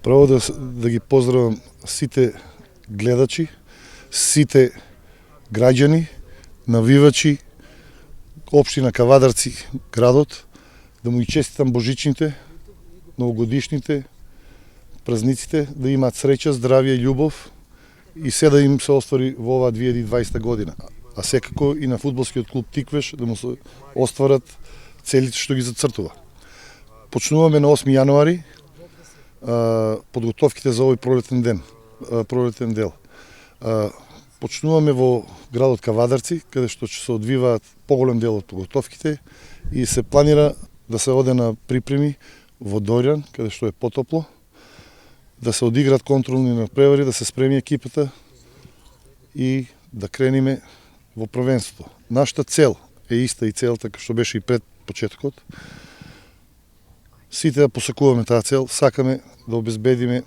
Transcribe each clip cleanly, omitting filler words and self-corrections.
Право да ги поздравам сите гледачи, сите граѓани, навивачи, општина Кавадарци, градот, да му и честитам божичните, новогодишните, празниците, да имаат среќа, здравје и љубов и се да им се оствари во оваа 2020 година. А секако и на фудбалскиот клуб Тиквеш да му се остварат целите што ги зацртува. Почнуваме на 8 јануари подготовките за овој пролетен дел. Почнуваме во градот Кавадарци, каде што ќе се одвиваат поголем дел од подготовките и се планира да се оде на припреми во Доријан, каде што е потопло, да се одиграат контролни надпревари, да се спреми екипата и да крениме во првенството. Нашата цел е иста и целта како што беше и пред почетокот. Сите да посакуваме таа цел, сакаме да обезбедиме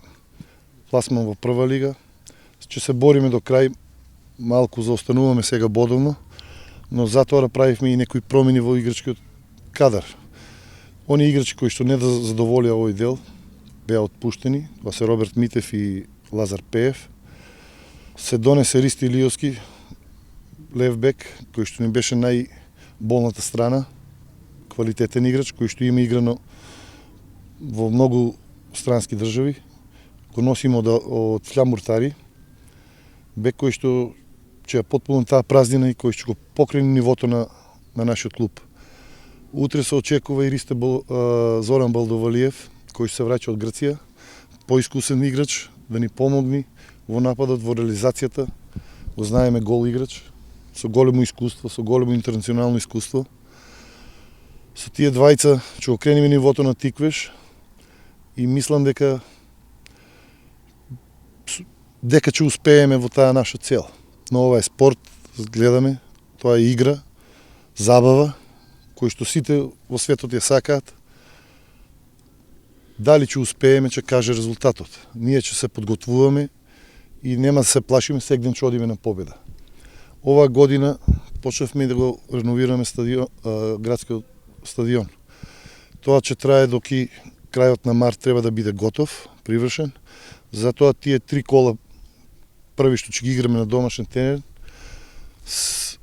пласман во прва лига. Ќе се бориме до крај, малку заостануваме сега бодовно, но затоа правивме и некои промени во играчкиот кадар. Они играчи кои што не да задоволија овој дел беа отпуштени, тоа се Роберт Митев и Лазар Пеев. Се донесе Ристи Илиовски, левбек, кој што ни беше најболната страна, квалитетен играч, кој што има играно во многу странски држави. Го носиме од Флямуртари, бек кој што ќе ја потпуни таа празнина и кој што го покрени нивото на нашиот клуб. Утре се очекува и Зоран Балдовалиев, кој што се враќа од Грција, поискусен играч, да ни помогни во нападот, во реализацијата. Го знаеме гол играч, со големо искуство, со големо интернационално искуство. Со тие двајца ќе го крениме нивото на Тиквеш и мислам дека ќе успееме во таа наша цел. Но ова е спорт, гледаме, тоа е игра, забава, кој што сите во светот ја сакаат. Дали ќе успееме, ќе каже резултатот. Ние ќе се подготвуваме и нема да се плашиме, сегден ќе одиме на победа. Оваа година почнавме да го реновираме градскиот стадион. Тоа ќе трае доки крајот на март треба да биде готов, привршен. Затоа тие 3 кола први што ќе ги играме на домашен терен,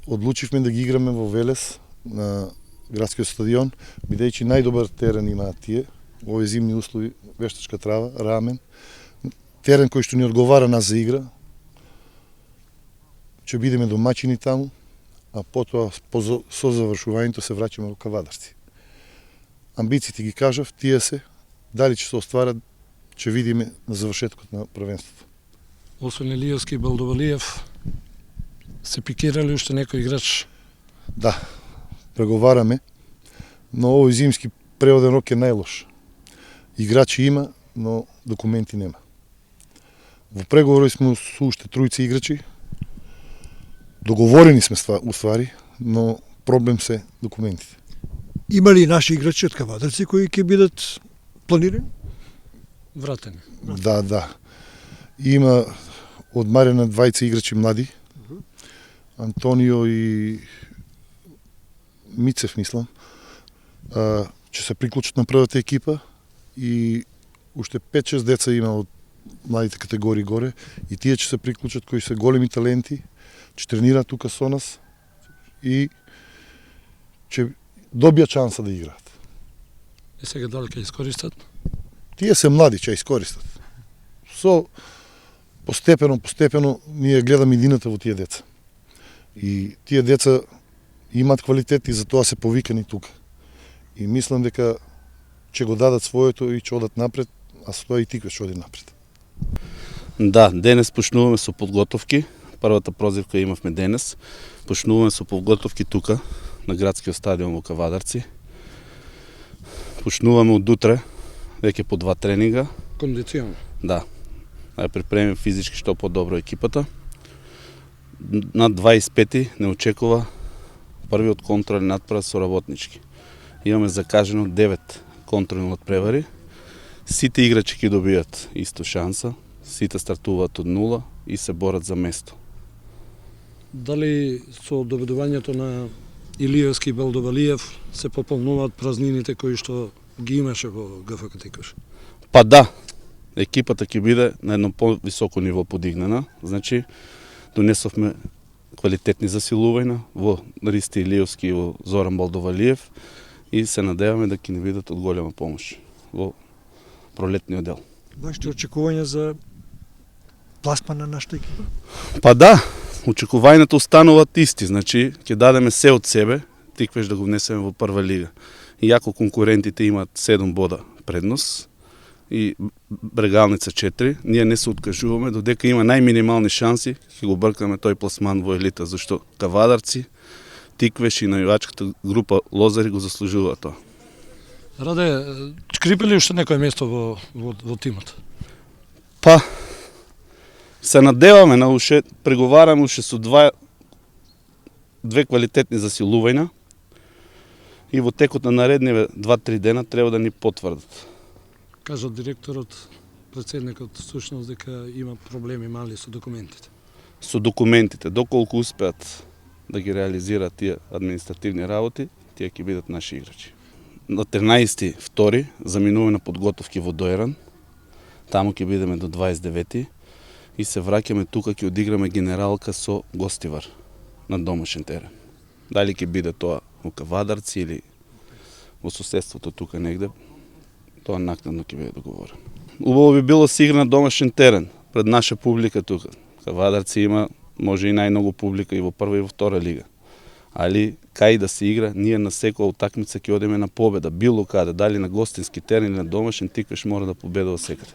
одлучивме да ги играме во Велес на градскиот стадион, бидејќи најдобар терен имаат тие, во овие зимни услови, вештачка трава, рамен, терен кој што ни одговара нас за игра. Ќе бидеме домаќини таму, а потоа со завршувањето се враќаме во Кавадарци. Амбициите ги кажав, тие се, дали ќе се остварат, ќе видиме на завршеткот на првенството. Освен Илиевски и Балдовалиев, се пикирали уште некој играч? Да, преговараме, но овој зимски преводен рок е најлош. Играчи има, но документи нема. Во преговори сме со уште тројца играчи, договорени сме уствари, но проблем се документите. Има ли наши играчи од Кавадарци кои ќе бидат планирани? Вратени. Да. Има одмарена двајца играчи млади, Антонио и Мицев, мислам, ќе се приклучат на првата екипа и уште 5-6 деца има од младите категории горе и тие ќе се приклучат кои се големи таленти, ќе тренираат тука со нас и ќе добијат шанса да играат. И сега дали ќе искористат? Тие се млади, ќе искористат. Постепено ние гледаме идината во тие деца. И тие деца имаат квалитет и затоа се повикани тука. И мислам дека ќе го дадат своето и ќе одат напред, а со тоа и Тиквеш ќе оди напред. Да, денес почнуваме со подготовки. Првата прозивка имавме денес. Почнуваме со подготовки тука, на градскиот стадион во Кавадарци. Почнуваме од утре, веќе по 2 тренинга. Кондиционно? Да. Да припремим физички што по-добро екипата. На 25-ти не очекува првиот контролен надпревар со работнички. Имаме закажено 9 контролни надпревари. Сите играчи ќе добијат исто шанса, сите стартуваат од нула и се борат за место. Дали со доведувањето на Илиевски и Балдовалиев се пополнуваат празнините кои што ги имаше во ГФК Тиквеш? Па да, Екипата ќе биде на едно по-високо ниво подигнана, значи донесовме квалитетни засилувања во Ристи Илиевски и во Зоран Балдовалиев и се надеваме да ќе ни бидат од голема помош во пролетниот дел. Вашите очекувања за пласман на нашата екипа? Па да, очекувањата остануваат исти, значи ќе дадеме се од себе, тиквеш да го внесеме во прва лига. Иако конкурентите имаат 7 бода предност и Брегалница 4, ние не се откажуваме, додека има најминимални шанси, ќе го бркаме тој пласман во елита, зашто Кавадарци, Тиквеш и највачката група Лозари го заслужуваат тоа. Раде, скрипи ли уште некој место во тимот? Па, се надеваме на уште, преговараме уште со две квалитетни засилувања и во текот на наредниве 2-3 дена треба да ни потврдат. Кажа директорот, председникот, сушност дека има проблеми мали со документите. Со документите, доколку успеат да ги реализираат тие административни работи, тие ќе бидат наши играчи. На 13.2 заминуваме на подготовки во Доеран, таму ќе бидеме до 29 и се враќаме тука, ќе одиграме генералка со Гостивар на домашен терен. Дали ќе биде тоа во Кавадарци или во соседството тука негде, тоа накнадно ќе биде договорено. Убаво би било се игра на домашен терен, пред наша публика тука. Кавадарци има може и најмногу публика и во прва и во втора лига. Али кај да се игра, ние на секоја утакмица ќе одиме на победа, било каде, дали на гостински терен или на домашен, Тиквеш мора да победува секаде.